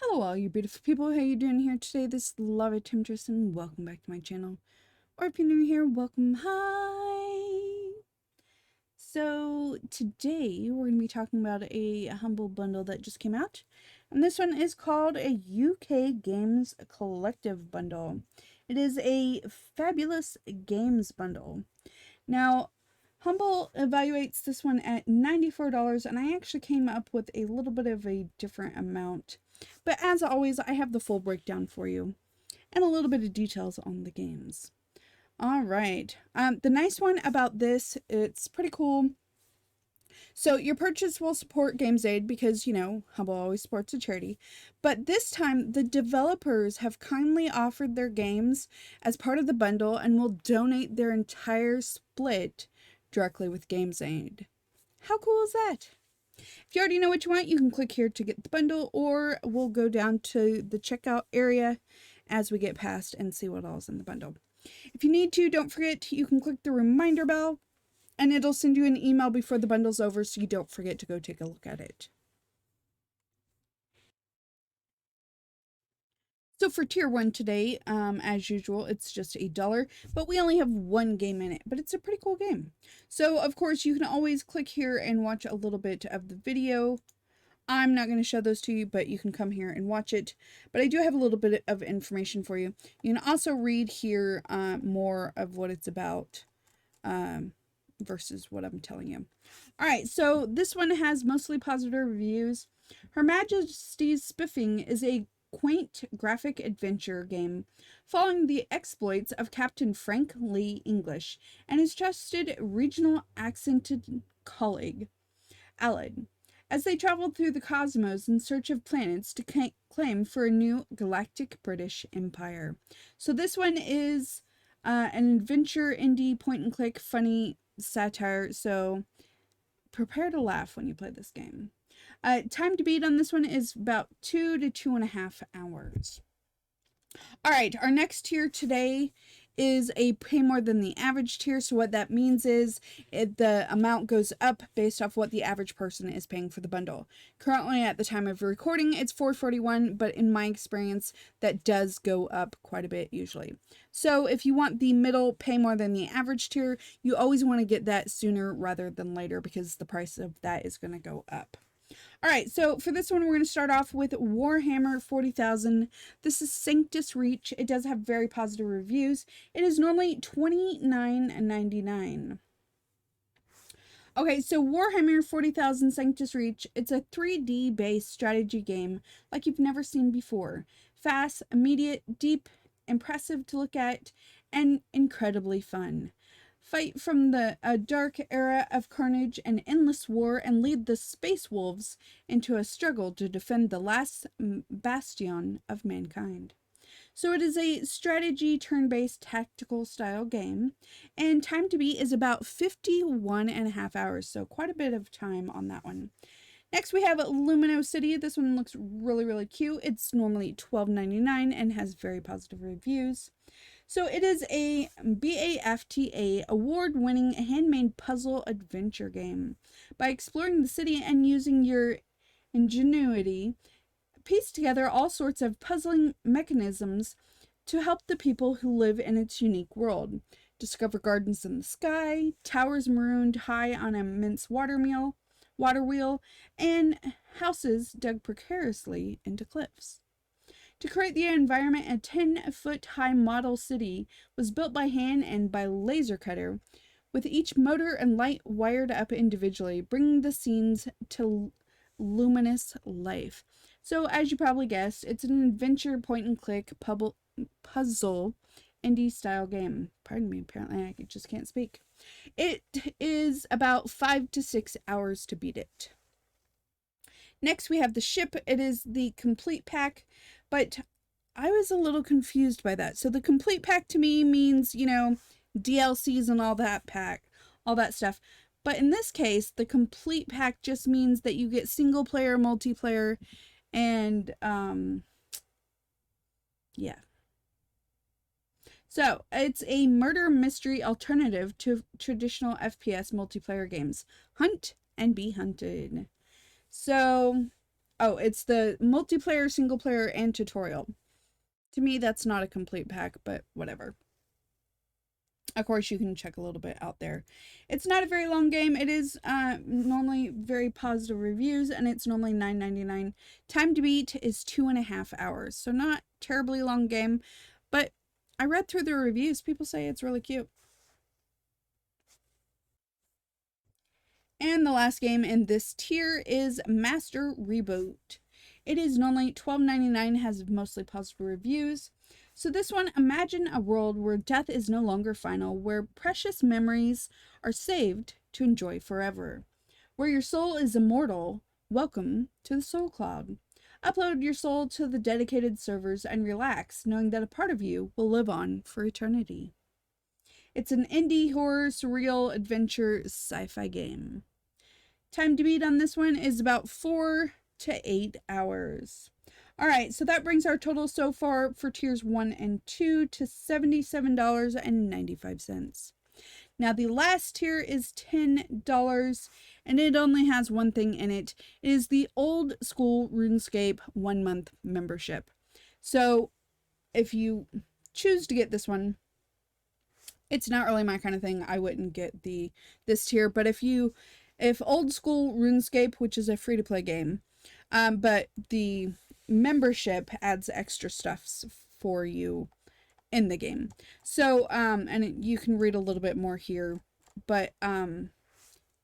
Hello all you beautiful people, how you doing here today? This is Lava Temptress and welcome back to my channel. Or if you're new here, welcome, hi! So today we're going to be talking about a Humble bundle that just came out. And this one is called a UK Games Collective bundle. It is a fabulous games bundle. Now, Humble evaluates this one at $94 and I actually came up with a little bit of a different amount. But as always, I have the full breakdown for you and a little bit of details on the games. All right. The nice one about this, it's pretty cool. So your purchase will support GamesAid because, Humble always supports a charity. But this time, the developers have kindly offered their games as part of the bundle and will donate their entire split directly with GamesAid. How cool is that? If you already know what you want, you can click here to get the bundle, or we'll go down to the checkout area as we get past and see what all's in the bundle. If you need to, don't forget, you can click the reminder bell, and it'll send you an email before the bundle's over so you don't forget to go take a look at it. So for tier 1 today, as usual, it's just $8, but we only have one game in it, but it's a pretty cool game. So of course you can always click here and watch a little bit of the video. I'm not going to show those to you, but you can come here and watch it. But I do have a little bit of information for you. You can also read here more of what it's about versus what I'm telling you. All right, so this one has mostly positive reviews. Her Majesty's Spiffing is a quaint graphic adventure game following the exploits of Captain Frank Lee English and his trusted regional accented colleague, Aled, as they traveled through the cosmos in search of planets to claim for a new galactic British Empire. So this one is an adventure indie point and click funny satire, so prepare to laugh when you play this game. Time to beat on this one is about 2 to 2.5 hours. All right, our next tier today is a pay more than the average tier. So what that means is the amount goes up based off what the average person is paying for the bundle. Currently, at the time of recording, it's $4.41, but in my experience, that does go up quite a bit usually. So if you want the middle pay more than the average tier, you always want to get that sooner rather than later because the price of that is going to go up. All right, so for this one, we're going to start off with Warhammer 40,000. This is Sanctus Reach. It does have very positive reviews. It is normally $29.99. Okay, so Warhammer 40,000 Sanctus Reach, it's a 3D based strategy game like you've never seen before. Fast, immediate, deep, impressive to look at, and incredibly fun. Fight from the dark era of carnage and endless war and lead the Space Wolves into a struggle to defend the last bastion of mankind. So it is a strategy turn-based tactical style game, and time to beat is about 51.5 hours, so quite a bit of time on that one. Next we have Lumino City. This one looks really, really cute. It's normally $12.99 and has very positive reviews. So it is a BAFTA award-winning handmade puzzle adventure game. By exploring the city and using your ingenuity, piece together all sorts of puzzling mechanisms to help the people who live in its unique world. Discover gardens in the sky, towers marooned high on an immense water wheel, and houses dug precariously into cliffs. To create the environment, a 10-foot-high model city was built by hand and by laser cutter, with each motor and light wired up individually, bringing the scenes to luminous life. So, as you probably guessed, it's an adventure point-and-click puzzle indie-style game. Pardon me, apparently I just can't speak. It is about 5 to 6 hours to beat it. Next, we have the ship. It is the complete pack, but I was a little confused by that. So the complete pack to me means, DLCs and all that stuff. But in this case, the complete pack just means that you get single player, multiplayer, and, yeah. So it's a murder mystery alternative to traditional FPS multiplayer games. Hunt and be hunted. So Oh, it's the multiplayer, single player, and tutorial. To me, that's not a complete pack, but whatever. Of course, you can check a little bit out there. It's not a very long game. It is normally very positive reviews, and it's normally $9.99. Time to beat is 2.5 hours, so not terribly long game, but I read through the reviews. People say it's really cute. And the last game in this tier is Master Reboot. It is normally $12.99, has mostly positive reviews. So this one, imagine a world where death is no longer final, where precious memories are saved to enjoy forever. Where your soul is immortal, welcome to the Soul Cloud. Upload your soul to the dedicated servers and relax, knowing that a part of you will live on for eternity. It's an indie horror, surreal adventure sci-fi game. Time to beat on this one is about 4 to 8 hours. All right, so that brings our total so far for tiers 1 and 2 to $77.95. Now the last tier is $10, and it only has one thing in it. It is the old school RuneScape 1-month membership. So if you choose to get this one, it's not really my kind of thing. I wouldn't get this tier, but if old school RuneScape, which is a free-to-play game, but the membership adds extra stuff for you in the game. So, and you can read a little bit more here, but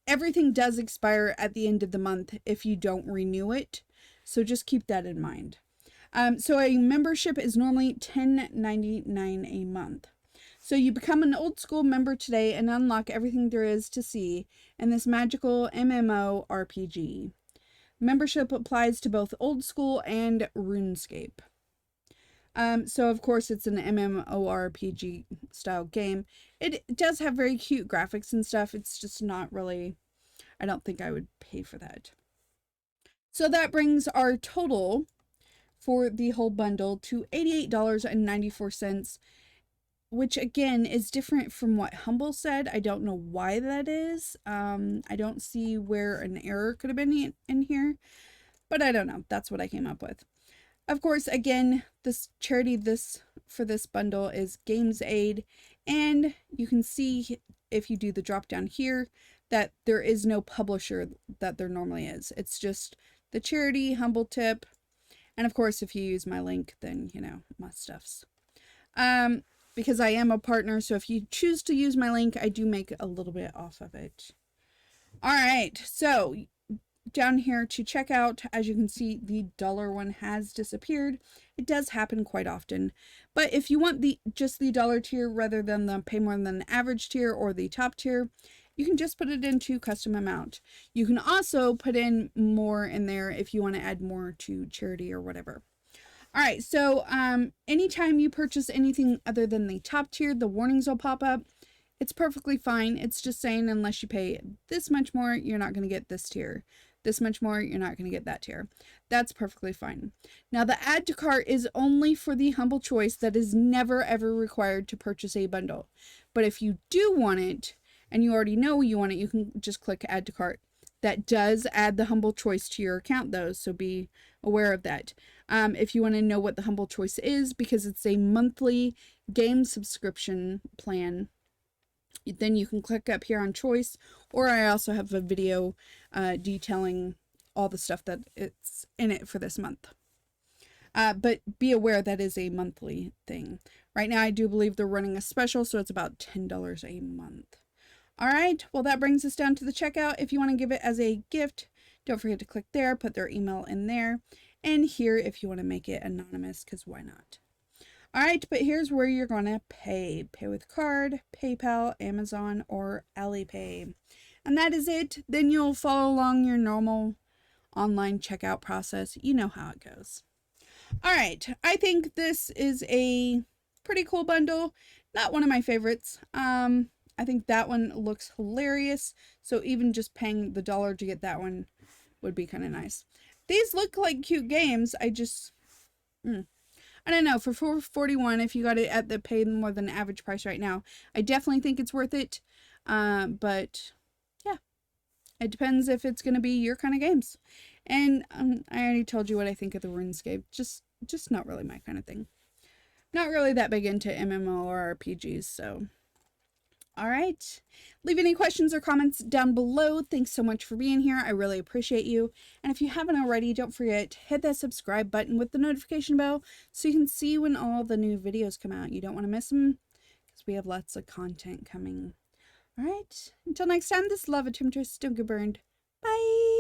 everything does expire at the end of the month if you don't renew it. So just keep that in mind. So a membership is normally $10.99 a month. So you become an old school member today and unlock everything there is to see in this magical MMORPG. Membership applies to both old school and RuneScape. So of course it's an MMORPG style game. It does have very cute graphics and stuff. It's just not really, I don't think I would pay for that. So that brings our total for the whole bundle to $88.94. Which again is different from what Humble said. I don't know why that is. I don't see where an error could have been in here, but I don't know. That's what I came up with. Of course, again, this charity for this bundle is Games Aid, and you can see if you do the drop down here that there is no publisher that there normally is. It's just the charity, Humble Tip, and of course, if you use my link, then you know my stuffs. Because I am a partner, so if you choose to use my link, I do make a little bit off of it. All right, so down here to check out, as you can see, the dollar one has disappeared. It does happen quite often, but if you want just the dollar tier rather than the pay more than average tier or the top tier, you can just put it into custom amount. You can also put in more in there if you want to add more to charity or whatever. All right, so anytime you purchase anything other than the top tier, the warnings will pop up. It's perfectly fine. It's just saying unless you pay this much more, you're not going to get this tier. This much more, you're not going to get that tier. That's perfectly fine. Now, the add to cart is only for the Humble Choice. That is never, ever required to purchase a bundle. But if you do want it, and you already know you want it, you can just click add to cart. That does add the Humble Choice to your account, though, so be aware of that. If you want to know what the Humble Choice is, because it's a monthly game subscription plan, then you can click up here on Choice, or I also have a video detailing all the stuff that it's in it for this month. But be aware that is a monthly thing. Right now, I do believe they're running a special, so it's about $10 a month. All right, well, that brings us down to the checkout. If you want to give it as a gift, don't forget to click there, put their email in there, and here if you want to make it anonymous, because why not? All right, but here's where you're going to pay. Pay with card, PayPal, Amazon, or Alipay. And that is it. Then you'll follow along your normal online checkout process. You know how it goes. All right, I think this is a pretty cool bundle. Not one of my favorites. I think that one looks hilarious. So even just paying the dollar to get that one would be kind of nice. These look like cute games. I just, I don't know. For $4.41, if you got it at the pay more than average price right now, I definitely think it's worth it. But yeah, It depends if it's going to be your kind of games. And I already told you what I think of the RuneScape. Just not really my kind of thing. Not really that big into MMO or RPGs, so. All right. Leave any questions or comments down below. Thanks so much for being here. I really appreciate you. And if you haven't already, don't forget, hit that subscribe button with the notification bell so you can see when all the new videos come out. You don't want to miss them because we have lots of content coming. All right. Until next time, this is Lava Temptress. Don't get burned. Bye.